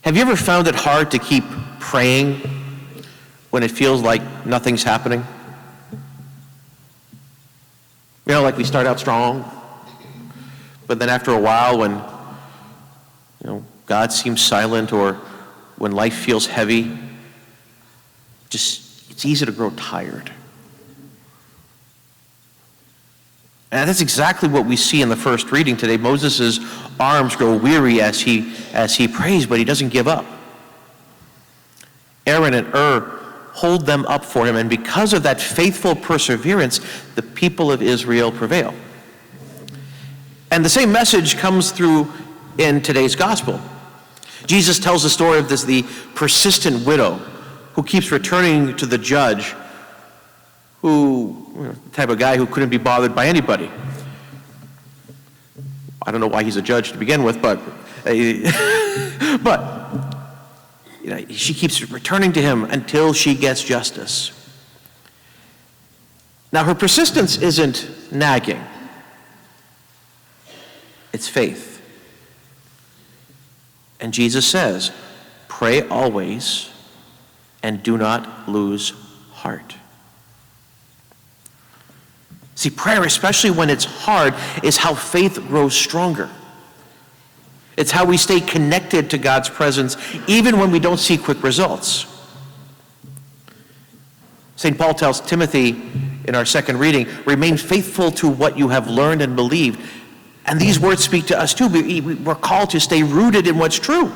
Have you ever found it hard to keep praying when it feels like nothing's happening? You know, like we start out strong, but then after a while when, God seems silent, or when life feels heavy, it's easy to grow tired. And that's exactly what we see in the first reading today. Moses' arms grow weary as he prays, but he doesn't give up. Aaron and hold them up for him, and because of that faithful perseverance, the people of Israel prevail. And the same message comes through in today's gospel. Jesus tells the story of the persistent widow who keeps returning to the judge, the type of guy who couldn't be bothered by anybody. I don't know why he's a judge to begin with, but she keeps returning to him until she gets justice. Now, her persistence isn't nagging. It's faith. And Jesus says, pray always and do not lose heart. See, prayer, especially when it's hard, is how faith grows stronger. It's how we stay connected to God's presence, even when we don't see quick results. St. Paul tells Timothy in our second reading, remain faithful to what you have learned and believed. And these words speak to us too. We're called to stay rooted in what's true,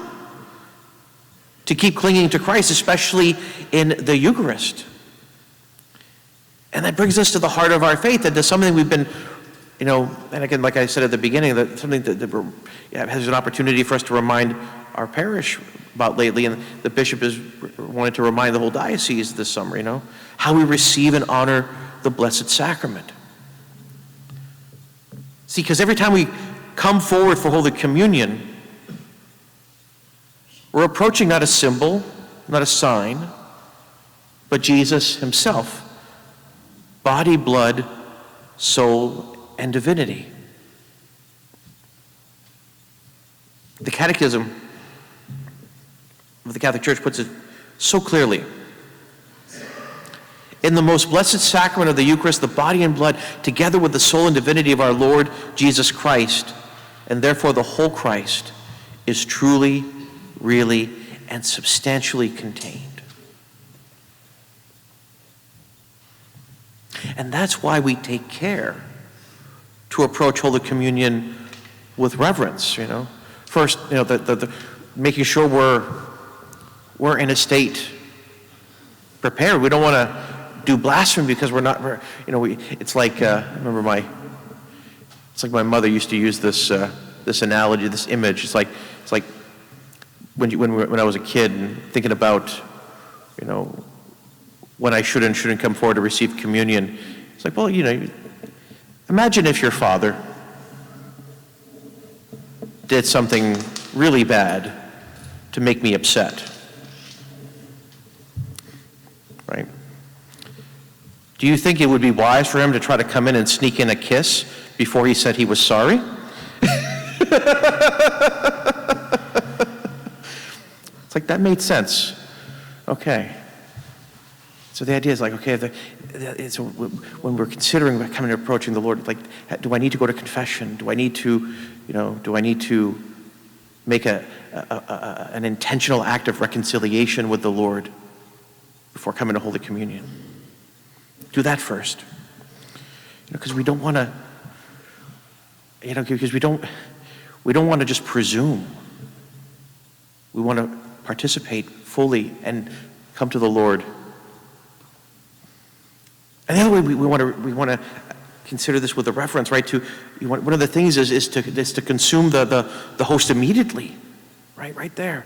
to keep clinging to Christ, especially in the Eucharist. And that brings us to the heart of our faith, and to something we've been, and again, like I said at the beginning, that something that has an opportunity for us to remind our parish about lately, and the bishop has wanted to remind the whole diocese this summer, how we receive and honor the Blessed Sacrament. See, because every time we come forward for Holy Communion, we're approaching not a symbol, not a sign, but Jesus himself. Body, blood, soul, and divinity. The Catechism of the Catholic Church puts it so clearly. In the most blessed sacrament of the Eucharist, the body and blood, together with the soul and divinity of our Lord Jesus Christ, and therefore the whole Christ, is truly, really, and substantially contained. And that's why we take care to approach Holy Communion with reverence, First, the making sure we're in a state prepared. We don't want to do blasphemy because it's like, it's like my mother used to use this analogy, this image. It's like when I was a kid and thinking about, when I should and shouldn't come forward to receive communion. It's like, well, imagine if your father did something really bad to make me upset, right? Do you think it would be wise for him to try to come in and sneak in a kiss before he said he was sorry? It's like, that made sense. Okay. So the idea is like, okay, so when we're considering coming and approaching the Lord, like, do I need to go to confession? Do I need to, make an intentional act of reconciliation with the Lord before coming to Holy Communion? Do that first, because we don't want to, because we don't want to just presume. We want to participate fully and come to the Lord. And the other way we want to consider this with a reference, right? One of the things is to consume the host immediately, right there,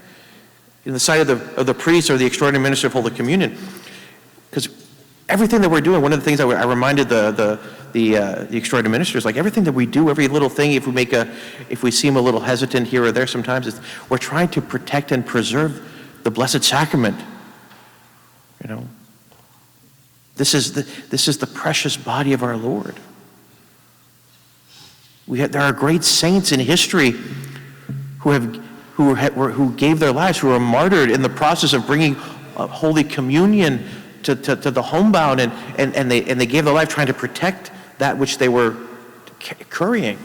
in the sight of the priest or the extraordinary minister of Holy Communion, because everything that we're doing. One of the things I reminded the extraordinary ministers, like everything that we do, every little thing, if we seem a little hesitant here or there, sometimes we're trying to protect and preserve the Blessed Sacrament. This is the precious body of our Lord. There are great saints in history who who gave their lives, who were martyred in the process of bringing Holy Communion to the homebound, and they gave their life trying to protect that which they were carrying.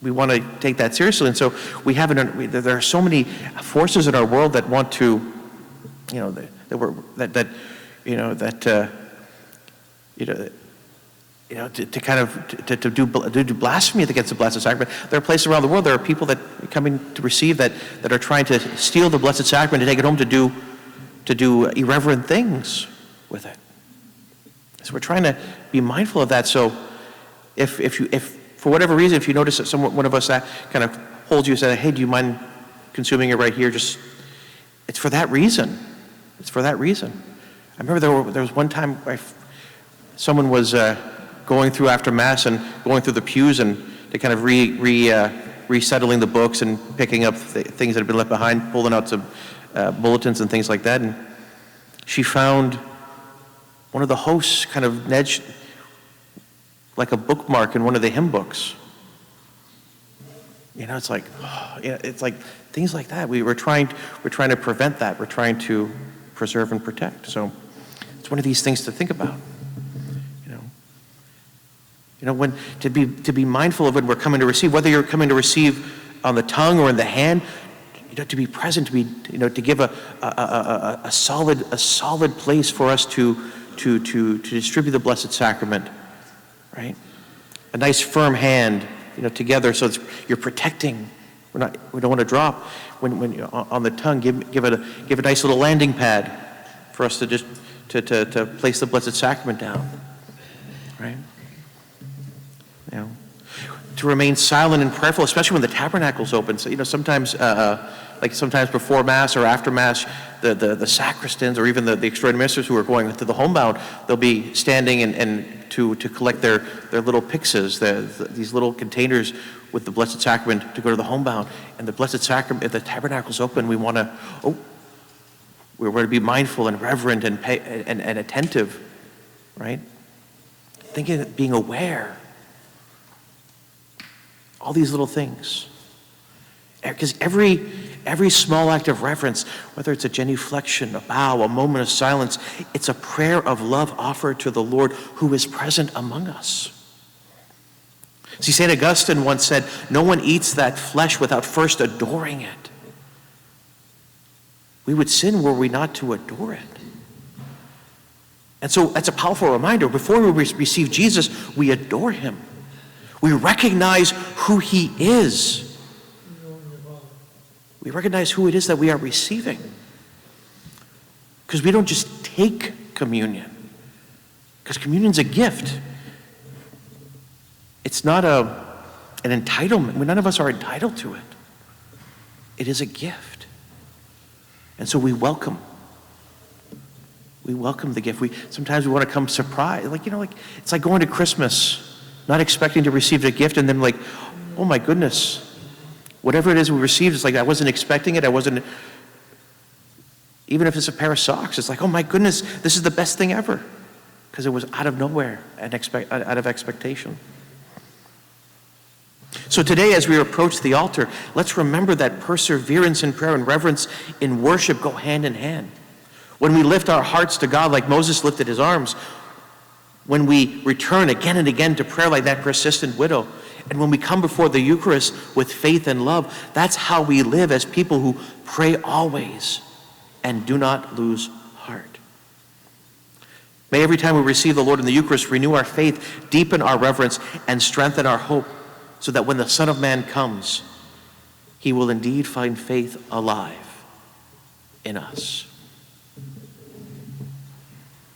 We want to take that seriously, and so there are so many forces in our world that want to, to do blasphemy against the Blessed Sacrament. There are places around the world, there are people that are coming to receive that are trying to steal the Blessed Sacrament and take it home to do irreverent things with it. So we're trying to be mindful of that. So if for whatever reason, if you notice that one of us kind of holds you and says, hey, do you mind consuming it right here? It's for that reason. It's for that reason. I remember there was one time someone was going through after Mass and going through the pews and to kind of resettling the books and picking up things that had been left behind, pulling out some bulletins and things like that. And she found one of the hosts kind of nudged like a bookmark in one of the hymn books. It's like, it's like things like that. We're trying to prevent that. We're trying to preserve and protect. So it's one of these things to think about. When to be mindful of when we're coming to receive, whether you're coming to receive on the tongue or in the hand, to be present, to give a solid place for us to distribute the Blessed Sacrament, right? A nice firm hand, together, so you're protecting. We don't want to drop. When on the tongue, give a nice little landing pad for us to just to place the Blessed Sacrament down, right? To remain silent and prayerful, especially when the tabernacle's open. So, sometimes, sometimes before Mass or after Mass, the sacristans or even the extraordinary ministers who are going to the homebound, they'll be standing and to collect their little pyxes, these little containers with the Blessed Sacrament to go to the homebound. And the Blessed Sacrament, if the tabernacle's open, we're to be mindful and reverent and attentive, right? Thinking, being aware. All these little things. Because every small act of reverence, whether it's a genuflection, a bow, a moment of silence, it's a prayer of love offered to the Lord who is present among us. See, St. Augustine once said, no one eats that flesh without first adoring it. We would sin were we not to adore it. And so that's a powerful reminder. Before we receive Jesus, we adore him. We recognize who he is. We recognize who it is that we are receiving. Because we don't just take communion. Because communion's a gift. It's not an entitlement. None of us are entitled to it. It is a gift. And so we welcome. We welcome the gift. Sometimes we want to come surprised. It's like going to Christmas, not expecting to receive a gift, and then oh my goodness, whatever it is we received, it's like I wasn't expecting it. Even if it's a pair of socks, it's like, oh my goodness, this is the best thing ever, because it was out of nowhere and out of expectation. So today, as we approach the altar, let's remember that perseverance in prayer and reverence in worship go hand in hand. When we lift our hearts to God like Moses lifted his arms, when we return again and again to prayer like that persistent widow, and when we come before the Eucharist with faith and love, that's how we live as people who pray always and do not lose heart. May every time we receive the Lord in the Eucharist renew our faith, deepen our reverence, and strengthen our hope, so that when the Son of Man comes, he will indeed find faith alive in us.